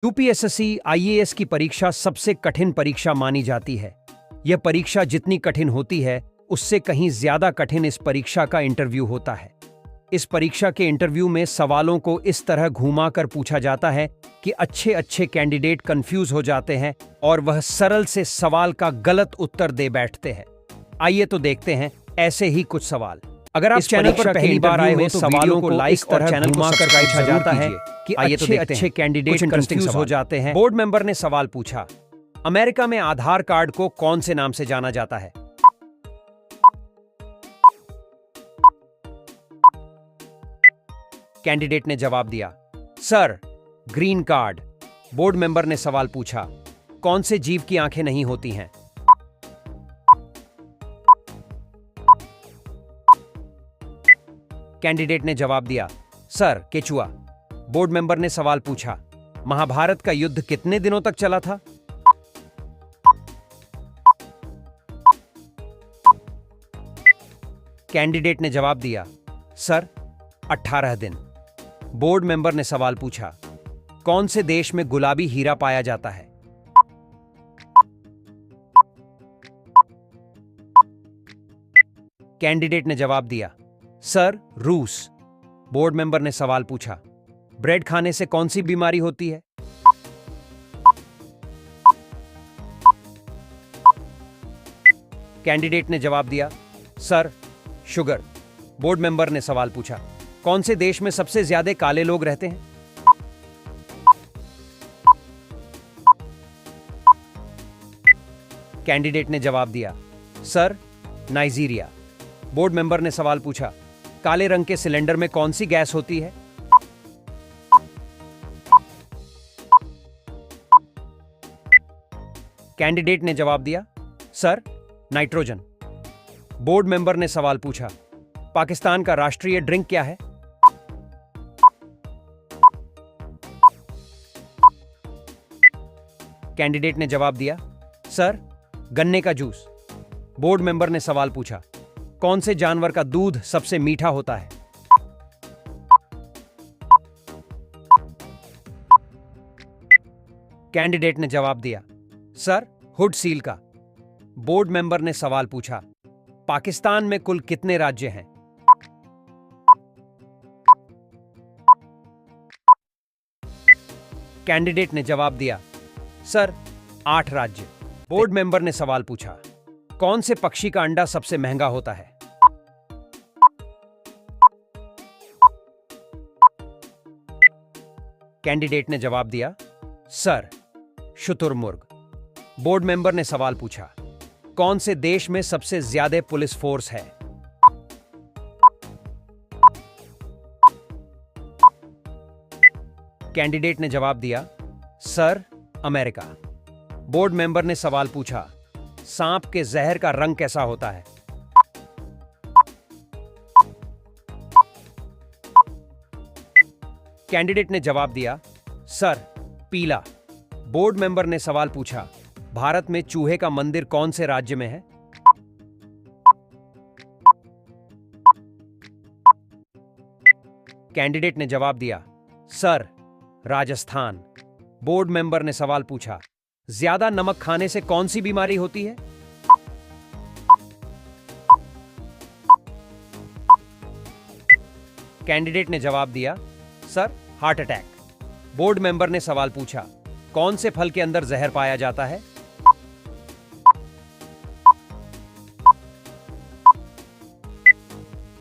UPSC IAS की परीक्षा सबसे कठिन परीक्षा मानी जाती है। यह परीक्षा जितनी कठिन होती है, उससे कहीं ज्यादा कठिन इस परीक्षा का इंटरव्यू होता है। इस परीक्षा के इंटरव्यू में सवालों को इस तरह घुमा कर पूछा जाता है कि अच्छे अच्छे कैंडिडेट कंफ्यूज हो जाते हैं और वह सरल से सवाल का गलत उत्तर दे बैठते हैं। आइए तो देखते हैं ऐसे ही कुछ सवाल। अगर आप चैनल पर पहली बार आए हो तो सवालों को लाइक और चैनल को सब्सक्राइब पूछा जाता है कि अच्छे अच्छे कैंडिडेट कंफ्यूज हो जाते हैं। बोर्ड मेंबर ने सवाल पूछा, अमेरिका में आधार कार्ड को कौन से नाम से जाना जाता है? कैंडिडेट ने जवाब दिया, sir, green card. Board member ने सवाल पूछा, कौन से जीव की आंखें नहीं होती हैं? कैंडिडेट ने जवाब दिया, सर, केचुआ। बोर्ड मेंबर ने सवाल पूछा, महाभारत का युद्ध कितने दिनों तक चला था? कैंडिडेट ने जवाब दिया, सर, 18 दिन। बोर्ड मेंबर ने सवाल पूछा, कौन से देश में गुलाबी हीरा पाया जाता है? कैंडिडेट ने जवाब दिया, सर, रूस। बोर्ड मेंबर ने सवाल पूछा, ब्रेड खाने से कौन सी बीमारी होती है? कैंडिडेट ने जवाब दिया, सर, शुगर। बोर्ड मेंबर ने सवाल पूछा, कौन से देश में सबसे ज्यादा काले लोग रहते हैं? कैंडिडेट ने जवाब दिया, सर, नाइजीरिया। बोर्ड मेंबर ने सवाल पूछा, काले रंग के सिलेंडर में कौन सी गैस होती है? कैंडिडेट ने जवाब दिया, सर, नाइट्रोजन। बोर्ड मेंबर ने सवाल पूछा, पाकिस्तान का राष्ट्रीय ड्रिंक क्या है? कैंडिडेट ने जवाब दिया, सर, गन्ने का जूस। बोर्ड मेंबर ने सवाल पूछा, कौन से जानवर का दूध सबसे मीठा होता है? कैंडिडेट ने जवाब दिया, सर, हुड सील का। बोर्ड मेंबर ने सवाल पूछा, पाकिस्तान में कुल कितने राज्य हैं? कैंडिडेट ने जवाब दिया, सर, 8 राज्य। बोर्ड मेंबर ने सवाल पूछा, कौन से पक्षी का अंडा सबसे महंगा होता है? कैंडिडेट ने जवाब दिया, सर, शुतुरमुर्ग। बोर्ड मेंबर ने सवाल पूछा, कौन से देश में सबसे ज्यादा पुलिस फोर्स है? कैंडिडेट ने जवाब दिया, सर, अमेरिका। बोर्ड मेंबर ने सवाल पूछा, सांप के जहर का रंग कैसा होता है? कैंडिडेट ने जवाब दिया, सर, पीला। बोर्ड मेंबर ने सवाल पूछा, भारत में चूहे का मंदिर कौन से राज्य में है? कैंडिडेट ने जवाब दिया, सर, राजस्थान। बोर्ड मेंबर ने सवाल पूछा, ज्यादा नमक खाने से कौन सी बीमारी होती है? कैंडिडेट ने जवाब दिया, sir, heart attack. Board member ने सवाल पूछा, कौन से फल के अंदर जहर पाया जाता है?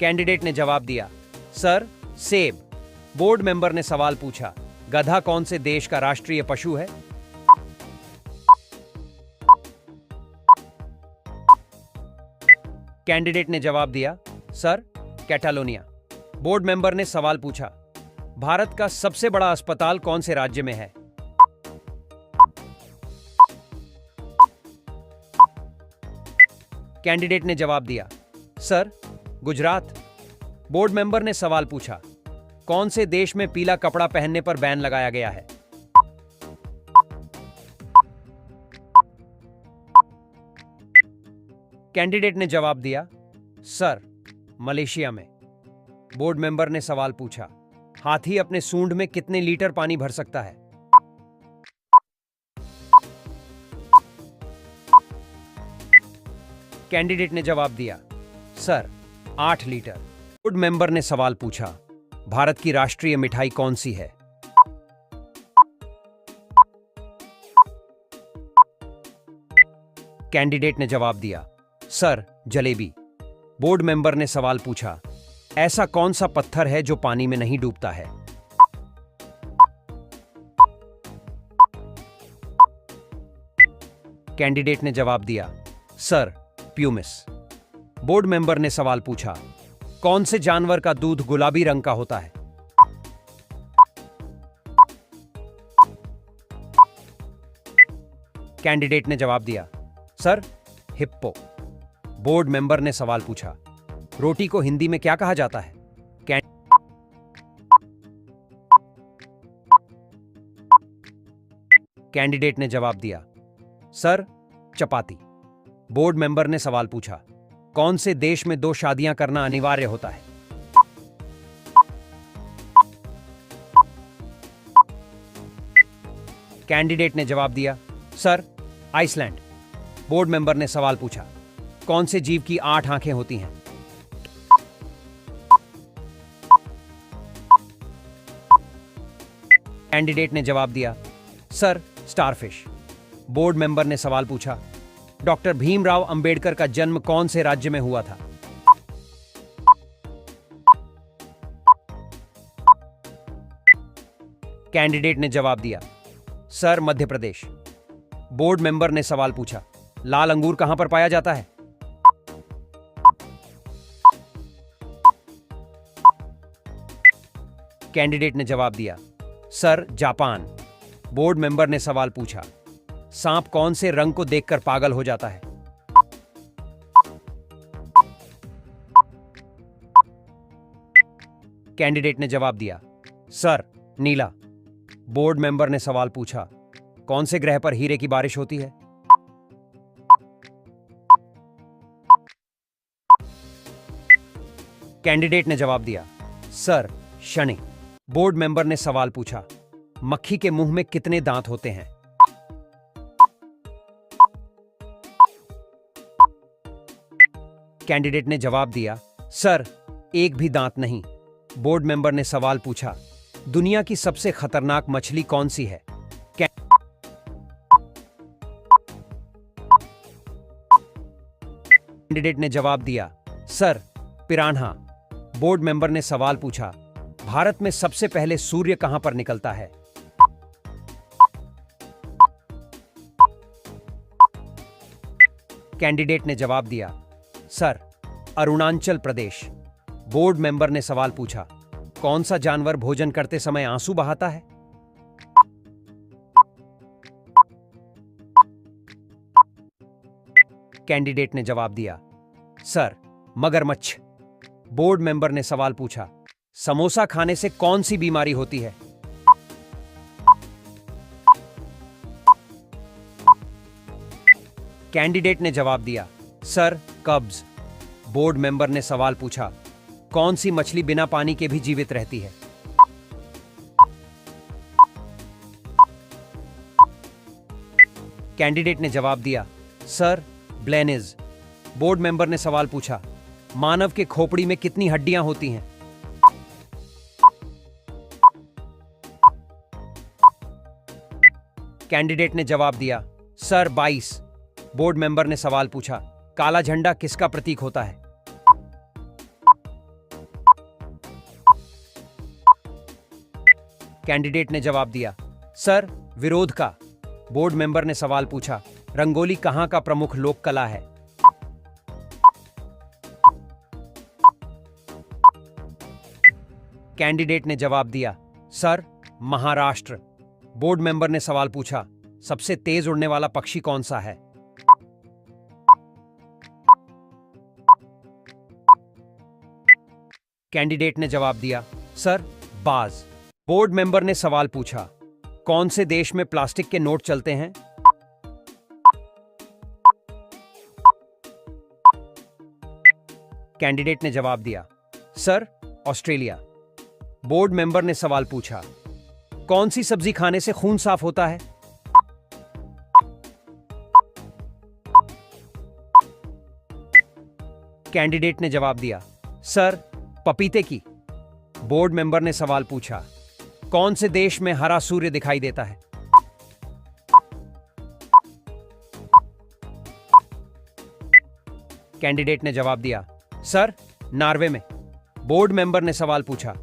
कैंडिडेट ने जवाब दिया, सर, सेब। बोर्ड मेंबर ने सवाल पूछा, गधा कौन से देश का राष्ट्रीय पशु है? कैंडिडेट ने जवाब दिया, सर, कैटालोनिया। बोर्ड मेंबर ने सवाल पूछा, भारत का सबसे बड़ा अस्पताल कौन से राज्य में है? कैंडिडेट ने जवाब दिया, सर, गुजरात। बोर्ड मेंबर ने सवाल पूछा, कौन से देश में पीला कपड़ा पहनने पर बैन लगाया गया है? कैंडिडेट ने जवाब दिया, सर, मलेशिया में। बोर्ड मेंबर ने सवाल पूछा, हाथी अपने सूंड में कितने लीटर पानी भर सकता है? कैंडिडेट ने जवाब दिया, सर 8 लीटर। बोर्ड मेंबर ने सवाल पूछा, भारत की राष्ट्रीय मिठाई कौन सी है? कैंडिडेट ने जवाब दिया, सर जलेबी। बोर्ड मेंबर ने सवाल पूछा, ऐसा कौन सा पत्थर है जो पानी में नहीं डूबता है? कैंडिडेट ने जवाब दिया, सर प्यूमिस। बोर्ड मेंबर ने सवाल पूछा, कौन से जानवर का दूध गुलाबी रंग का होता है? कैंडिडेट ने जवाब दिया, सर हिप्पो। बोर्ड मेंबर ने सवाल पूछा, रोटी को हिंदी में क्या कहा जाता है? कैंडिडेट ने जवाब दिया, सर चपाती। बोर्ड मेंबर ने सवाल पूछा, कौन से देश में 2 शादियां करना अनिवार्य होता है? कैंडिडेट ने जवाब दिया, सर आइसलैंड। बोर्ड मेंबर ने सवाल पूछा, कौन से जीव की 8 आंखें होती हैं? कैंडिडेट ने जवाब दिया, सर स्टारफिश। बोर्ड मेंबर ने सवाल पूछा, डॉक्टर भीमराव अंबेडकर का जन्म कौन से राज्य में हुआ था? कैंडिडेट ने जवाब दिया, sir Madhya Pradesh. Board member ने सवाल पूछा, लाल अंगूर कहां पर पाया जाता है? कैंडिडेट ने जवाब दिया, सर जापान। बोर्ड मेंबर ने सवाल पूछा, सांप कौन से रंग को देखकर पागल हो जाता है? कैंडिडेट ने जवाब दिया, सर नीला। बोर्ड मेंबर ने सवाल पूछा, कौन से ग्रह पर हीरे की बारिश होती है? कैंडिडेट ने जवाब दिया, सर शनि। बोर्ड मेंबर ने सवाल पूछा, मक्खी के मुंह में कितने दांत होते हैं? कैंडिडेट ने जवाब दिया, सर एक भी दांत नहीं। बोर्ड मेंबर ने सवाल पूछा, दुनिया की सबसे खतरनाक मछली कौन सी है? कैंडिडेट ने जवाब दिया, सर पिरान्हा। बोर्ड मेंबर ने सवाल पूछा, भारत में सबसे पहले सूर्य कहां पर निकलता है? कैंडिडेट ने जवाब दिया, sir Arunachal Pradesh. Board member ने सवाल पूछा, कौन सा जानवर भोजन करते समय आंसू बहाता है? कैंडिडेट ने जवाब दिया, सर मगरमच्छ। बोर्ड मेंबर ने सवाल पूछा, समोसा खाने से कौन सी बीमारी होती है? कैंडिडेट ने जवाब दिया, सर कब्ज। बोर्ड मेंबर ने सवाल पूछा, कौन सी मछली बिना पानी के भी जीवित रहती है? कैंडिडेट ने जवाब दिया, सर ब्लेनिज। बोर्ड मेंबर ने सवाल पूछा, मानव के खोपड़ी में कितनी हड्डियां होती हैं? कैंडिडेट ने जवाब दिया, सर 22। बोर्ड मेंबर ने सवाल पूछा, काला झंडा किसका प्रतीक होता है? कैंडिडेट ने जवाब दिया, सर विरोध का। बोर्ड मेंबर ने सवाल पूछा, रंगोली कहां का प्रमुख लोक कला है? कैंडिडेट ने जवाब दिया, सर महाराष्ट्र। बोर्ड मेंबर ने सवाल पूछा, सबसे तेज उड़ने वाला पक्षी कौन सा है? कैंडिडेट ने जवाब दिया, सर बाज। बोर्ड मेंबर ने सवाल पूछा, कौन से देश में प्लास्टिक के नोट चलते हैं? कैंडिडेट ने जवाब दिया, सर ऑस्ट्रेलिया। बोर्ड मेंबर ने सवाल पूछा, कौन सी सब्जी खाने से खून साफ होता है? कैंडिडेट ने जवाब दिया, सर, पपीते की। बोर्ड मेंबर ने सवाल पूछा, कौन से देश में हरा सूर्य दिखाई देता है? कैंडिडेट ने जवाब दिया, सर, नॉर्वे में। बोर्ड मेंबर ने सवाल पूछा,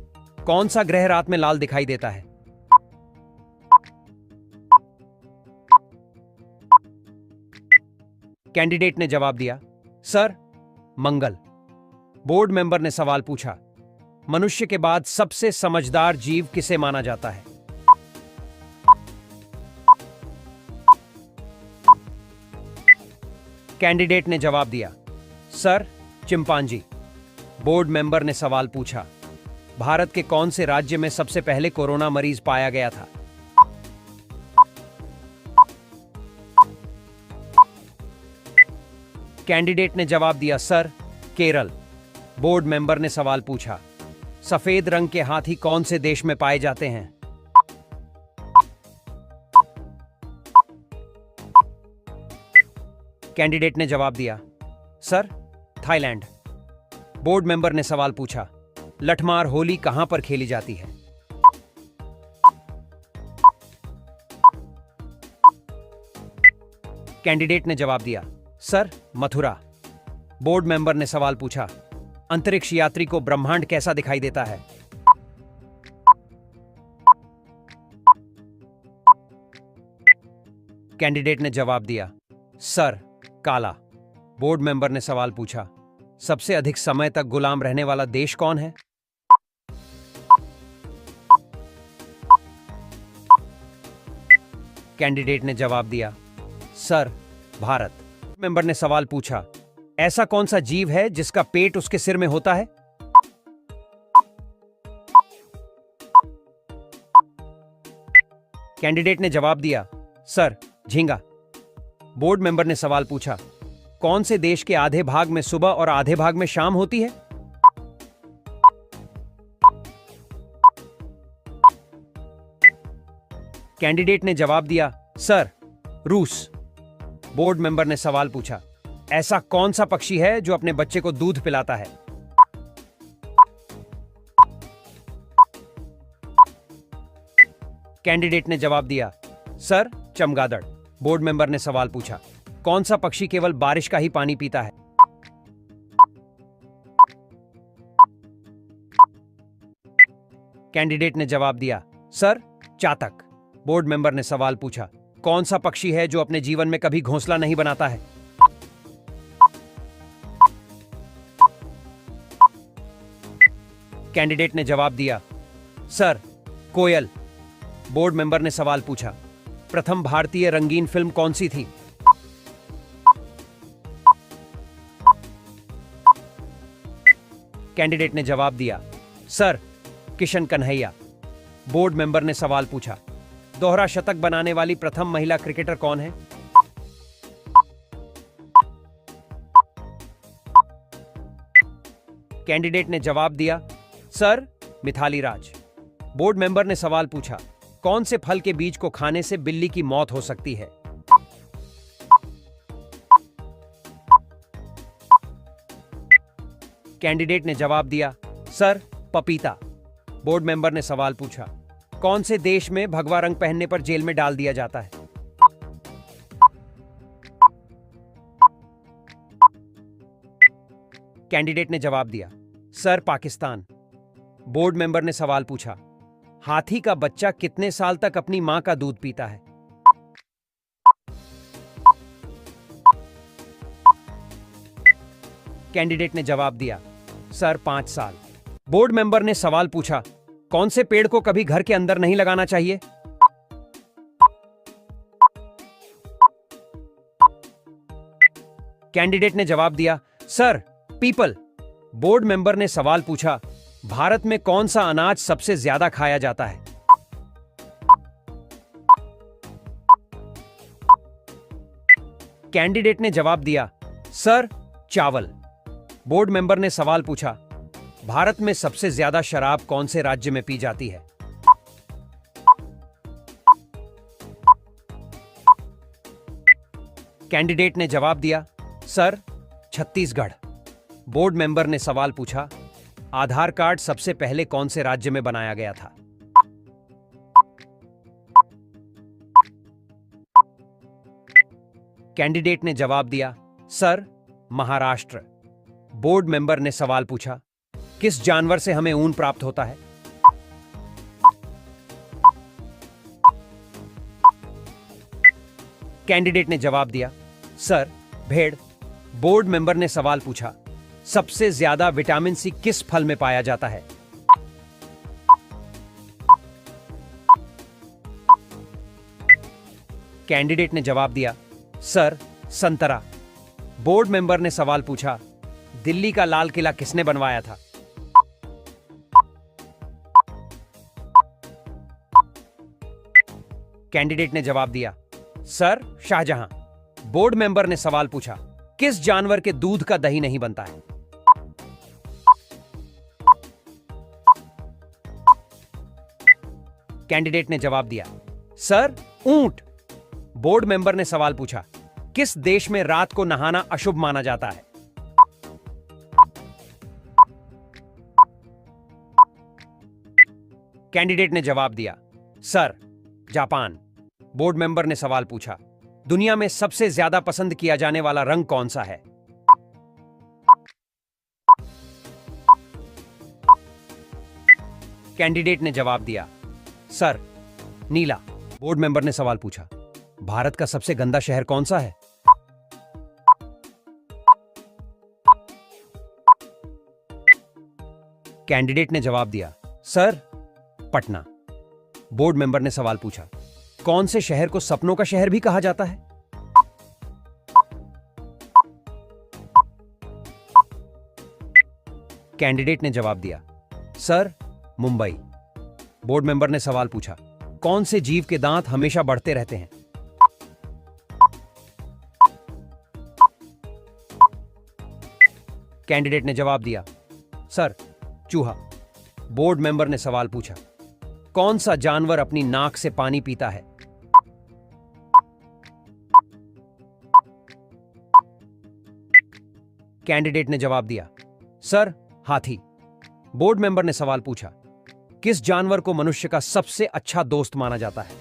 कौन सा ग्रह रात में लाल दिखाई देता है? कैंडिडेट ने जवाब दिया, सर, मंगल। बोर्ड मेंबर ने सवाल पूछा, मनुष्य के बाद सबसे समझदार जीव किसे माना जाता है? कैंडिडेट ने जवाब दिया, सर, चिंपांजी। बोर्ड मेंबर ने सवाल पूछा, भारत के कौन से राज्य में सबसे पहले कोरोना मरीज पाया गया था? कैंडिडेट ने जवाब दिया, सर, केरल। बोर्ड मेंबर ने सवाल पूछा, सफेद रंग के हाथी कौन से देश में पाए जाते हैं? कैंडिडेट ने जवाब दिया, सर, थाईलैंड। बोर्ड मेंबर ने सवाल पूछा, लठमार होली कहां पर खेली जाती है? कैंडिडेट ने जवाब दिया, सर, मथुरा। बोर्ड मेंबर ने सवाल पूछा, अंतरिक्ष यात्री को ब्रह्मांड कैसा दिखाई देता है? कैंडिडेट ने जवाब दिया, सर, काला। बोर्ड मेंबर ने सवाल पूछा, सबसे अधिक समय तक गुलाम रहने वाला देश कौन है? कैंडिडेट ने जवाब दिया, सर, भारत। मेंबर ने सवाल पूछा, ऐसा कौन सा जीव है जिसका पेट उसके सिर में होता है? कैंडिडेट ने जवाब दिया, सर, झींगा। बोर्ड मेंबर ने सवाल पूछा, कौन से देश के आधे भाग में सुबह और आधे भाग में शाम होती है? कैंडिडेट ने जवाब दिया, सर, रूस। बोर्ड मेंबर ने सवाल पूछा, ऐसा कौन सा पक्षी है जो अपने बच्चे को दूध पिलाता है? कैंडिडेट ने जवाब दिया, सर, चमगादड़। बोर्ड मेंबर ने सवाल पूछा, कौन सा पक्षी केवल बारिश का ही पानी पीता है? कैंडिडेट ने जवाब दिया, सर, चातक। बोर्ड मेंबर ने सवाल पूछा, कौन सा पक्षी है जो अपने जीवन में कभी घोंसला नहीं बनाता है? कैंडिडेट ने जवाब दिया, सर, कोयल। बोर्ड मेंबर ने सवाल पूछा, प्रथम भारतीय रंगीन फिल्म कौन सी थी? कैंडिडेट ने जवाब दिया, sir, Kishan Kanhaiya. Board member ने सवाल पूछा, दोहरा शतक बनाने वाली प्रथम महिला क्रिकेटर कौन है? कैंडिडेट ने जवाब दिया, sir, Mithali Raj. Board member ने सवाल पूछा, कौन से फल के बीज को खाने से बिल्ली की मौत हो सकती है? कैंडिडेट ने जवाब दिया, सर, पपीता। बोर्ड मेंबर ने सवाल पूछा, कौन से देश में भगवा रंग पहनने पर जेल में डाल दिया जाता है? कैंडिडेट ने जवाब दिया, सर, पाकिस्तान। बोर्ड मेंबर ने सवाल पूछा, हाथी का बच्चा कितने साल तक अपनी मां का दूध पीता है? कैंडिडेट ने जवाब दिया, सर, 5 साल। बोर्ड मेंबर ने सवाल पूछा, कौन से पेड़ को कभी घर के अंदर नहीं लगाना चाहिए? कैंडिडेट ने जवाब दिया, सर, पीपल। बोर्ड मेंबर ने सवाल पूछा, भारत में कौन सा अनाज सबसे ज्यादा खाया जाता है? कैंडिडेट ने जवाब दिया, सर, चावल। बोर्ड मेंबर ने सवाल पूछा, भारत में सबसे ज्यादा शराब कौन से राज्य में पी जाती है? कैंडिडेट ने जवाब दिया, सर, छत्तीसगढ़। बोर्ड मेंबर ने सवाल पूछा, आधार कार्ड सबसे पहले कौन से राज्य में बनाया गया था? कैंडिडेट ने जवाब दिया, सर, महाराष्ट्र। बोर्ड मेंबर ने सवाल पूछा, किस जानवर से हमें ऊन प्राप्त होता है? कैंडिडेट ने जवाब दिया, सर, भेड़। बोर्ड मेंबर ने सवाल पूछा, सबसे ज्यादा विटामिन सी किस फल में पाया जाता है? कैंडिडेट ने जवाब दिया, सर, संतरा। बोर्ड मेंबर ने सवाल पूछा, दिल्ली का लाल किला किसने बनवाया था? कैंडिडेट ने जवाब दिया, सर, शाहजहां। बोर्ड मेंबर ने सवाल पूछा, किस जानवर के दूध का दही नहीं बनता है? कैंडिडेट ने जवाब दिया, सर, ऊंट। बोर्ड मेंबर ने सवाल पूछा, किस देश में रात को नहाना अशुभ माना जाता है? कैंडिडेट ने जवाब दिया, सर, जापान। बोर्ड मेंबर ने सवाल पूछा, दुनिया में सबसे ज्यादा पसंद किया जाने वाला रंग कौन सा है? कैंडिडेट ने जवाब दिया, सर, नीला। बोर्ड मेंबर ने सवाल पूछा, भारत का सबसे गंदा शहर कौन सा है? कैंडिडेट ने जवाब दिया, सर, पटना। बोर्ड मेंबर ने सवाल पूछा, कौन से शहर को सपनों का शहर भी कहा जाता है? कैंडिडेट ने जवाब दिया, सर, मुंबई। बोर्ड मेंबर ने सवाल पूछा, कौन से जीव के दांत हमेशा बढ़ते रहते हैं? कैंडिडेट ने जवाब दिया, सर, चूहा। बोर्ड मेंबर ने सवाल पूछा, कौन सा जानवर अपनी नाक से पानी पीता है? कैंडिडेट ने जवाब दिया, सर, हाथी। बोर्ड मेंबर ने सवाल पूछा, किस जानवर को मनुष्य का सबसे अच्छा दोस्त माना जाता है?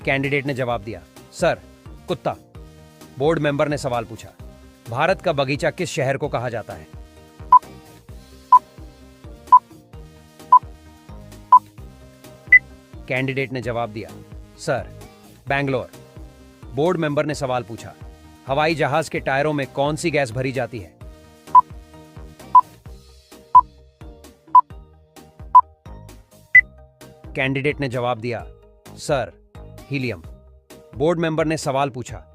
कैंडिडेट ने जवाब दिया, सर, कुत्ता। बोर्ड मेंबर ने सवाल पूछा, भारत का बगीचा किस शहर को कहा जाता है? कैंडिडेट ने जवाब दिया, सर, बैंगलोर। बोर्ड मेंबर ने सवाल पूछा, हवाई जहाज के टायरों में कौन सी गैस भरी जाती है? कैंडिडेट ने जवाब दिया, सर, हीलियम। बोर्ड मेंबर ने सवाल पूछा,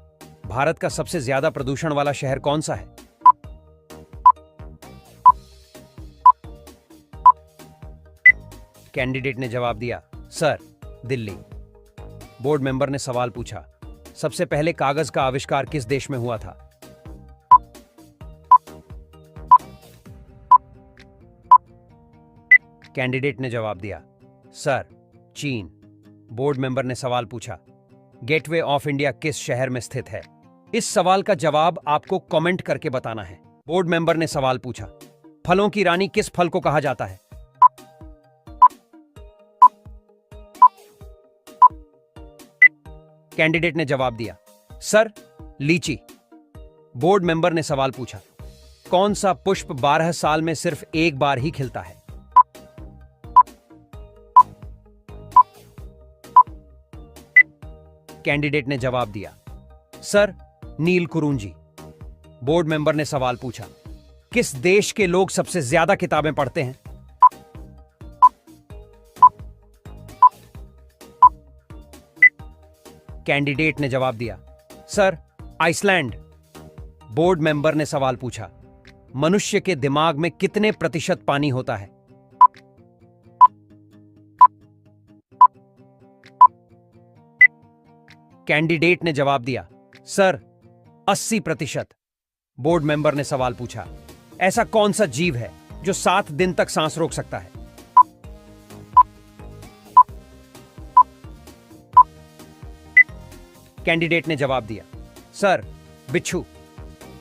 भारत का सबसे ज्यादा प्रदूषण वाला शहर कौन सा है? कैंडिडेट ने जवाब दिया, सर, दिल्ली। बोर्ड मेंबर ने सवाल पूछा, सबसे पहले कागज का आविष्कार किस देश में हुआ था? कैंडिडेट ने जवाब दिया, सर, चीन। बोर्ड मेंबर ने सवाल पूछा, गेटवे ऑफ इंडिया किस शहर में स्थित है? इस सवाल का जवाब आपको कमेंट करके बताना है। बोर्ड मेंबर ने सवाल पूछा, फलों की रानी किस फल को कहा जाता है? कैंडिडेट ने जवाब दिया, सर, लीची। बोर्ड मेंबर ने सवाल पूछा, कौन सा पुष्प 12 साल में सिर्फ एक बार ही खिलता है? कैंडिडेट ने जवाब दिया, सर, नीलकुरुंजी। बोर्ड मेंबर ने सवाल पूछा, किस देश के लोग सबसे ज्यादा किताबें पढ़ते हैं? कैंडिडेट ने जवाब दिया, सर, आइसलैंड। बोर्ड मेंबर ने सवाल पूछा, मनुष्य के दिमाग में कितने प्रतिशत पानी होता है? कैंडिडेट ने जवाब दिया, सर, 80%। बोर्ड मेंबर ने सवाल पूछा, ऐसा कौन सा जीव है जो 7 दिन तक सांस रोक सकता है? कैंडिडेट ने जवाब दिया, सर बिच्छू।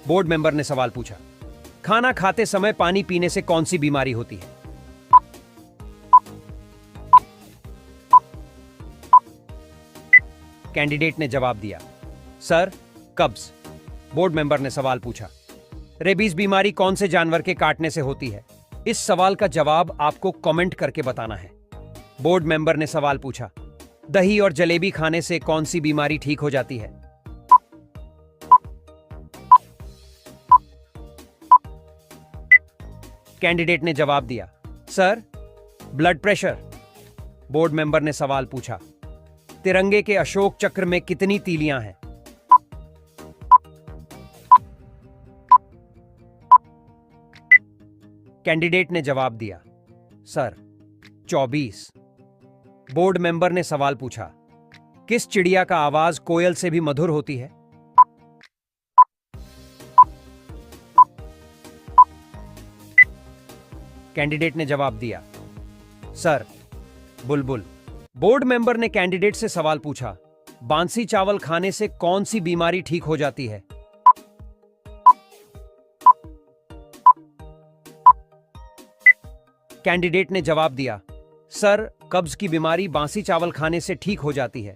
बोर्ड मेंबर ने सवाल पूछा, खाना खाते समय पानी पीने से कौन सी बीमारी होती है? कैंडिडेट ने जवाब दिया, सर कब्ज। बोर्ड मेंबर ने सवाल पूछा, रेबीज बीमारी कौन से जानवर के काटने से होती है? इस सवाल का जवाब आपको कमेंट करके बताना है। बोर्ड मेंबर ने सवाल पूछा, दही और जलेबी खाने से कौन सी बीमारी ठीक हो जाती है? कैंडिडेट ने जवाब दिया, sir blood pressure. Board member ने सवाल पूछा, तिरंगे के अशोक चक्र में कितनी तीलियां हैं? कैंडिडेट ने जवाब दिया, सर 24। बोर्ड मेंबर ने सवाल पूछा, किस चिड़िया का आवाज कोयल से भी मधुर होती है? कैंडिडेट ने जवाब दिया, सर बुलबुल। बोर्ड मेंबर ने कैंडिडेट से सवाल पूछा, बांसी चावल खाने से कौन सी बीमारी ठीक हो जाती है? कैंडिडेट ने जवाब दिया, सर कब्ज की बीमारी बांसी चावल खाने से ठीक हो जाती है।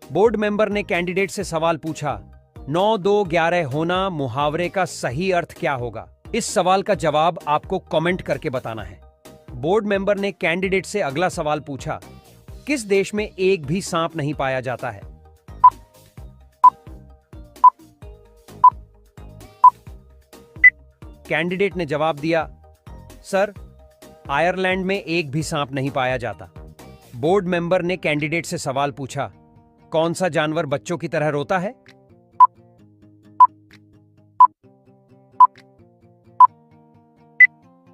बोर्ड मेंबर ने कैंडिडेट से सवाल पूछा, 9 2 11 होना मुहावरे का सही अर्थ क्या होगा? इस सवाल का जवाब आपको कमेंट करके बताना है। बोर्ड मेंबर ने कैंडिडेट से अगला सवाल पूछा, किस देश में एक भी सांप नहीं पाया जाता है? कैंडिडेट ने जवाब दिया, सर आयरलैंड में एक भी सांप नहीं पाया जाता। बोर्ड मेंबर ने कैंडिडेट से सवाल पूछा, कौन सा जानवर बच्चों की तरह रोता है?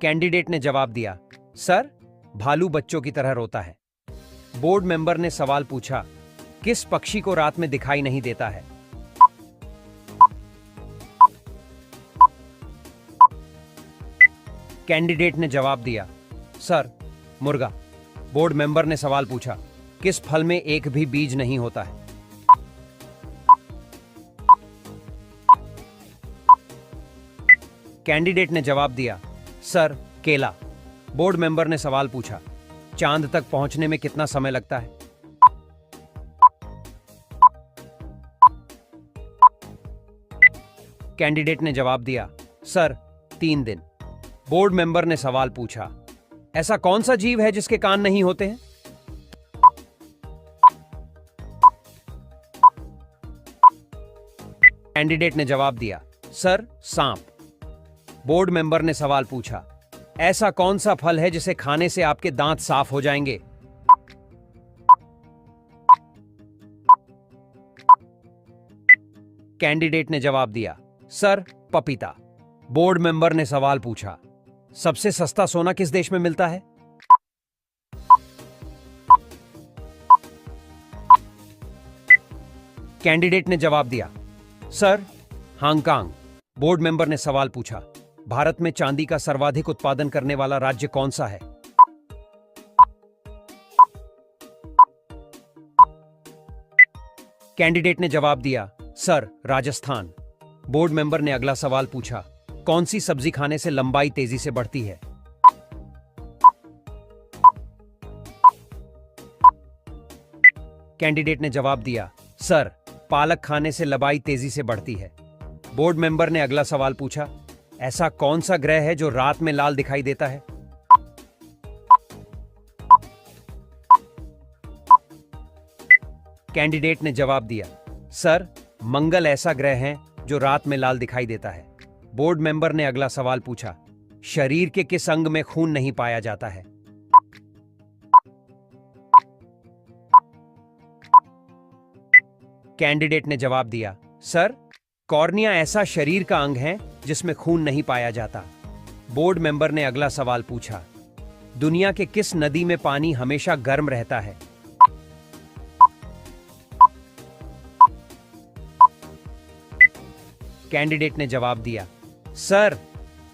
कैंडिडेट ने जवाब दिया, सर भालू बच्चों की तरह रोता है। बोर्ड मेंबर ने सवाल पूछा, किस पक्षी को रात में दिखाई नहीं देता है? कैंडिडेट ने जवाब दिया, सर मुर्गा। बोर्ड मेंबर ने सवाल पूछा, किस फल में एक भी बीज नहीं होता है? कैंडिडेट ने जवाब दिया, सर केला। बोर्ड मेंबर ने सवाल पूछा, चांद तक पहुंचने में कितना समय लगता है? कैंडिडेट ने जवाब दिया, सर 3 दिन। बोर्ड मेंबर ने सवाल पूछा, ऐसा कौन सा जीव है जिसके कान नहीं होते हैं? कैंडिडेट ने जवाब दिया, सर सांप। बोर्ड मेंबर ने सवाल पूछा, ऐसा कौन सा फल है जिसे खाने से आपके दांत साफ हो जाएंगे? कैंडिडेट ने जवाब दिया, सर पपीता। बोर्ड मेंबर ने सवाल पूछा, सबसे सस्ता सोना किस देश में मिलता है? कैंडिडेट ने जवाब दिया, सर हांगकांग। बोर्ड मेंबर ने सवाल पूछा, भारत में चांदी का सर्वाधिक उत्पादन करने वाला राज्य कौन सा है? कैंडिडेट ने जवाब दिया, सर राजस्थान। बोर्ड मेंबर ने अगला सवाल पूछा, कौन सी सब्जी खाने से लंबाई तेजी से बढ़ती है? कैंडिडेट ने जवाब दिया, सर पालक खाने से लंबाई तेजी से बढ़ती है। बोर्ड मेंबर ने अगला सवाल पूछा, ऐसा कौन सा ग्रह है जो रात में लाल दिखाई देता है? कैंडिडेट ने जवाब दिया, सर मंगल ऐसा ग्रह है जो रात में लाल दिखाई देता है। बोर्ड मेंबर ने अगला सवाल पूछा, शरीर के किस अंग में खून नहीं पाया जाता है? कैंडिडेट ने जवाब दिया, सर कॉर्निया ऐसा शरीर का अंग है जिसमें खून नहीं पाया जाता। बोर्ड मेंबर ने अगला सवाल पूछा, दुनिया के किस नदी में पानी हमेशा गर्म रहता है? कैंडिडेट ने जवाब दिया, सर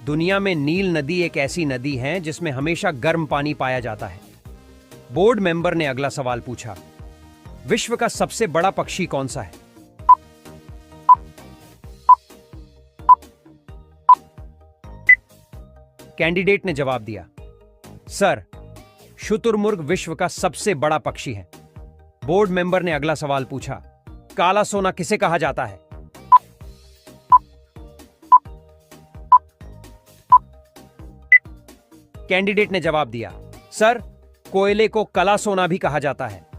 दुनिया में नील नदी एक ऐसी नदी है जिसमें हमेशा गर्म पानी पाया जाता है। बोर्ड मेंबर ने अगला सवाल पूछा, विश्व का सबसे बड़ा पक्षी कौन सा है? कैंडिडेट ने जवाब दिया, सर, शुतुरमुर्ग विश्व का सबसे बड़ा पक्षी है। बोर्ड मेंबर ने अगला सवाल पूछा, काला सोना किसे कहा जाता है? कैंडिडेट ने जवाब दिया, सर, कोयले को काला सोना भी कहा जाता है।